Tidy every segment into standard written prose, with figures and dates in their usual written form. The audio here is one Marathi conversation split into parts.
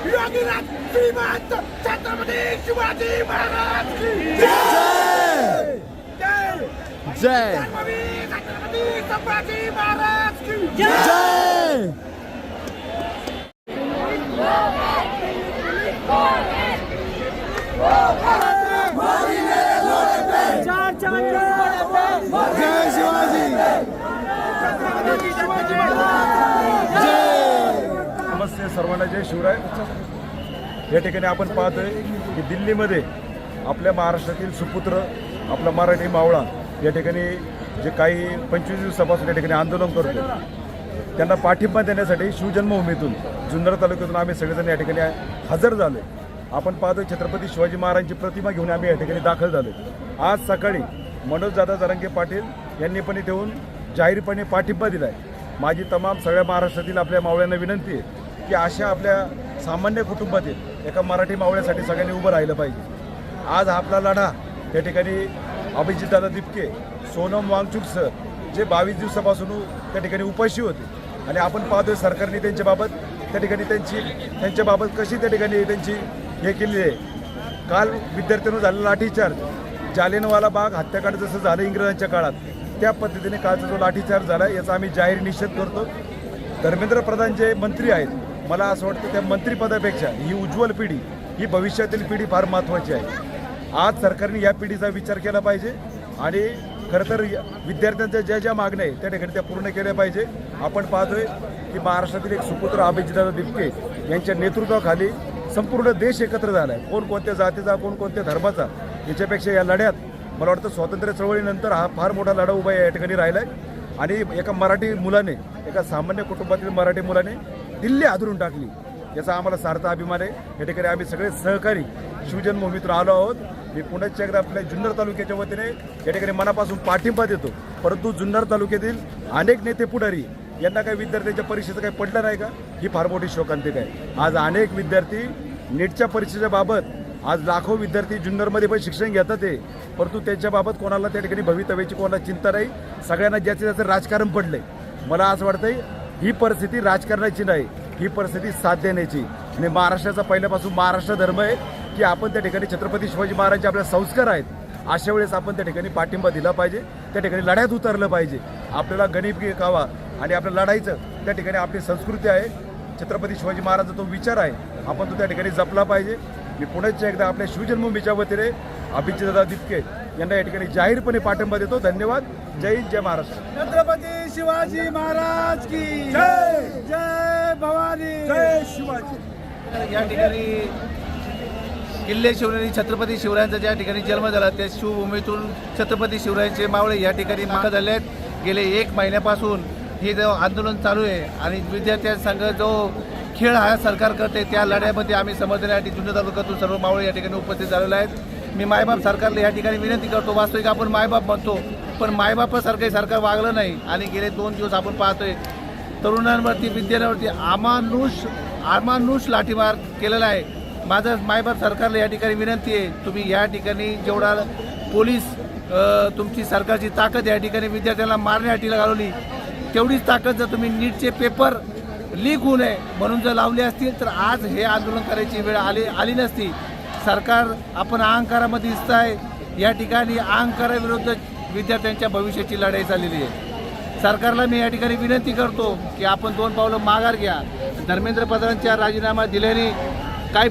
योगीराज श्रीमंत छत्रपती शिवाजी महाराज की जय जय छत्रपती संभाजी महाराज की जय। जय शिवाजी नमस्ते सर्वांना, जय शिवराय। या ठिकाणी आपण पाहतोय की दिल्लीमध्ये आपल्या महाराष्ट्रातील सुपुत्र आपला मराठी मावळा या ठिकाणी जे काही 25 दिवसापासून या ठिकाणी आंदोलन करतो, त्यांना पाठिंबा देण्यासाठी शिवजन्मभूमीतून जुन्नर तालुक्यातून आम्ही सगळेजण या ठिकाणी हजर झालो। आपण पाहतोय छत्रपती शिवाजी महाराजांची प्रतिमा घेऊन आम्ही या ठिकाणी दाखल झालो। आज सकाळी मनोजदादा जरांगे पाटील यांनी पण इथे येऊन जाहीरपणे पाठिंबा दिला आहे। माझी तमाम सगळ्या महाराष्ट्रातील आपल्या मावळ्यांना विनंती आहे की अशा आपल्या सामान्य कुटुंबातील एका मराठी मावळ्यासाठी सगळ्यांनी उभं राहिलं पाहिजे। आज आपला लढा त्या ठिकाणी अभिजितदादा दिपके, सोनम वांगचुक सर जे 22 दिवसापासून त्या ठिकाणी उपाशी होते आणि आपण पाहतोय सरकारने त्यांच्याबाबत त्या ठिकाणी त्यांच्याबाबत कशी त्या ठिकाणी त्यांची हे केली आहे। काल विद्यार्थ्यांवर झालेला लाठीचार्ज, जालियनवाला बाग हत्याकांड जसं झालं इंग्रजांच्या काळात, त्या पद्धतीने कालचा जो लाठीचार्ज झाला याचा आम्ही जाहीर निषेध करतो। धर्मेंद्र प्रधान जे मंत्री आहेत, मला असं वाटतं त्या मंत्रिपदापेक्षा ही उज्ज्वल पिढी, ही भविष्यातील पिढी फार महत्त्वाची आहे। आज सरकारने या पिढीचा विचार केला पाहिजे आणि खरं तर विद्यार्थ्यांच्या ज्या ज्या मागण्या आहेत त्या ठिकाणी त्या पूर्ण केल्या पाहिजे। आपण पाहतोय की महाराष्ट्रातील एक सुपुत्र अभिजितदादा दिपके यांच्या नेतृत्वाखाली संपूर्ण देश एकत्र झाला आहे। कोणकोणत्या जातीचा, कोणकोणत्या धर्माचा, याच्यापेक्षा या लढ्यात मला वाटतं स्वातंत्र्य चळवळीनंतर हा फार मोठा लढा उभा या ठिकाणी राहिला आहे आणि एका मराठी मुलाने, एका सामान्य कुटुंबातील मराठी मुलाने दिल्ली हादरून टाकली, याचा आम्हाला सार्थ अभिमान आहे। या ठिकाणी आम्ही सगळे सहकारी शिवजन्मभूमीतून आलो आहोत। मी पुण्याच्या एकदा आपल्या जुन्नर तालुक्याच्या वतीने या ठिकाणी मनापासून पाठिंबा देतो, परंतु जुन्नर तालुक्यातील अनेक नेते पुढारी यांना काही विद्यार्थ्यांच्या परीक्षेचं काही पडलं नाही का, ही फार मोठी शोकांतिका आहे। आज अनेक विद्यार्थी नीटच्या परीक्षेच्या बाबत, आज लाखो विद्यार्थी जुन्नरमध्ये पण शिक्षण घेतात ते, परंतु त्यांच्याबाबत कोणाला त्या ठिकाणी भवितव्याची कोणाला चिंता नाही, सगळ्यांना ज्याचं ज्याचं राजकारण पडलंय। मला असं वाटतंय ही परिस्थिती राजकारणाची नाही, ही परिस्थिती साथ देण्याची। आणि महाराष्ट्राचा पहिल्यापासून महाराष्ट्र धर्म आहे की आपण त्या ठिकाणी छत्रपती शिवाजी महाराजांचे आपले संस्कार आहेत, अशा वेळेस आपण त्या ठिकाणी पाठिंबा दिला पाहिजे, त्या ठिकाणी लढ्यात उतरलं पाहिजे। आपल्याला गणित कावा आणि आपल्या लढाईचं त्या ठिकाणी आपली संस्कृती आहे, छत्रपती शिवाजी महाराजांचा तो विचार आहे, आपण तो त्या ठिकाणी जपला पाहिजे। मी पुण्याच्या एकदा आपल्या शिवजन्मभूमीच्या वतीने अभिजितदादा दिपके यांना या ठिकाणी जाहीरपणे पाठिंबा देतो। धन्यवाद। जय हिंद, जय महाराष्ट्र। छत्रपती शिवाजी महाराज की जय। जय भवानी, जय शिवाजी। या ठिकाणी किल्ले शिवनेरी छत्रपती शिवरायांचा ज्या ठिकाणी जन्म झाला त्या शिवभूमीतून छत्रपती शिवरायांचे मावळे या ठिकाणी माग झाले आहेत। गेले 1 महिन्यापासून हे जो आंदोलन चालू आहे आणि विद्यार्थ्यांसंघ जो खेळ हा सरकार करते, त्या लढ्यामध्ये आम्ही समजण्यासाठी जुन्नर तालुक्यातून सर्व मावळे या ठिकाणी उपस्थित झालेले आहेत। मी मायबाप सरकारला या ठिकाणी विनंती करतो, वास्तविक आपण मायबाप म्हणतो पण मायबापासारखं सरकार वागलं नाही आणि गेले 2 दिवस आपण पाहतोय तरुणांवरती, विद्यार्थ्यांवरती अमानुष लाठीमार केलेला आहे। माझं मायबाप सरकारला या ठिकाणी विनंती आहे, तुम्ही या ठिकाणी जेवढा पोलीस तुमची सरकारची ताकद या ठिकाणी विद्यार्थ्यांना मारण्यासाठी घालवली, तेवढीच ताकद जर तुम्ही नीटचे पेपर लीक होऊ नये म्हणून जर लावले असतील तर आज हे आंदोलन करायची वेळ आली नसती। सरकार आपण अहंकारामध्ये दिसत आहे, या ठिकाणी अहंकाराविरुद्ध विद्यार्थ्यांच्या भविष्याची लढाई चाललेली आहे। सरकारला मी या ठिकाणी विनंती करतो की आपण 2 पावलं माघार घ्या। धर्मेंद्र प्रधानांच्या राजीनामा दिल्याने काय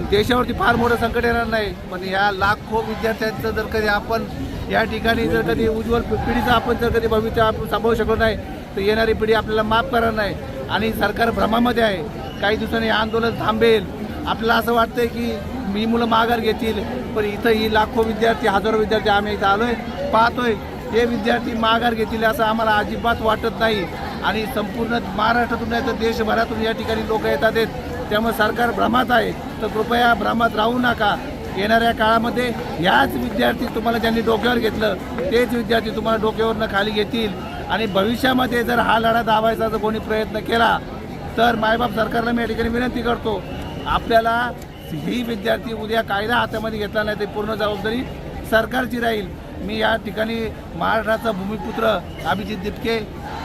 देशावरती फार मोठं संकट येणार नाही, पण या लाखो विद्यार्थ्यांचं जर कधी आपण या ठिकाणी जर कधी उज्ज्वल पिढीचं आपण जर कधी भविष्य आपण सांभाळू शकलो नाही तर येणारी पिढी आपल्याला माफ करणार नाही आणि सरकार भ्रमामध्ये आहे। काही दिवसांनी हे आंदोलन थांबेल, आपल्याला असं वाटतंय की मी मुलं माघार घेतील, पण इथं ही लाखो विद्यार्थी, हजारो विद्यार्थी आम्ही इथं आलोय, पाहतोय हे विद्यार्थी माघार घेतील असं आम्हाला अजिबात वाटत नाही आणि संपूर्ण महाराष्ट्रातून नाही तर देशभरातून या ठिकाणी लोक येतात आहेत, त्यामुळे सरकार भ्रमात आहे। तर कृपया भ्रमात राहू नका। येणाऱ्या काळामध्ये ह्याच विद्यार्थी तुम्हाला ज्यांनी डोक्यावर घेतलं तेच विद्यार्थी तुम्हाला डोक्यावरनं खाली घेतील आणि भविष्यामध्ये जर हा लढा दाबायचा जर कोणी प्रयत्न केला तर मायबाप सरकारला मी या ठिकाणी विनंती करतो, आपल्याला ही विद्यार्थी उद्या कायदा हातामध्ये घेतला नाही तर पूर्ण जबाबदारी सरकारची राहील। मी या ठिकाणी महाराष्ट्राचा भूमिपुत्र अभिजित दिपके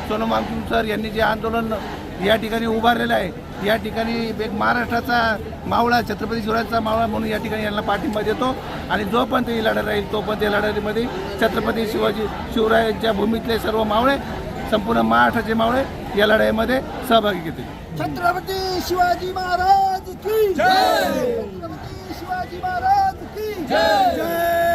सोनम वांगचुक सर यांनी जे आंदोलन या ठिकाणी उभारलेलं आहे, या ठिकाणी एक महाराष्ट्राचा मावळा, छत्रपती शिवरायांचा मावळा म्हणून या ठिकाणी यांना पाठिंबा देतो आणि जो पण ते लढा राहील तो पण त्या लढाईमध्ये छत्रपती शिवरायांच्या भूमीतले सर्व मावळे, संपूर्ण महाराष्ट्राचे मावळे या लढाईमध्ये सहभागी घेतील. छत्रपती शिवाजी महाराज की जय. छत्रपती शिवाजी महाराज की जय. जय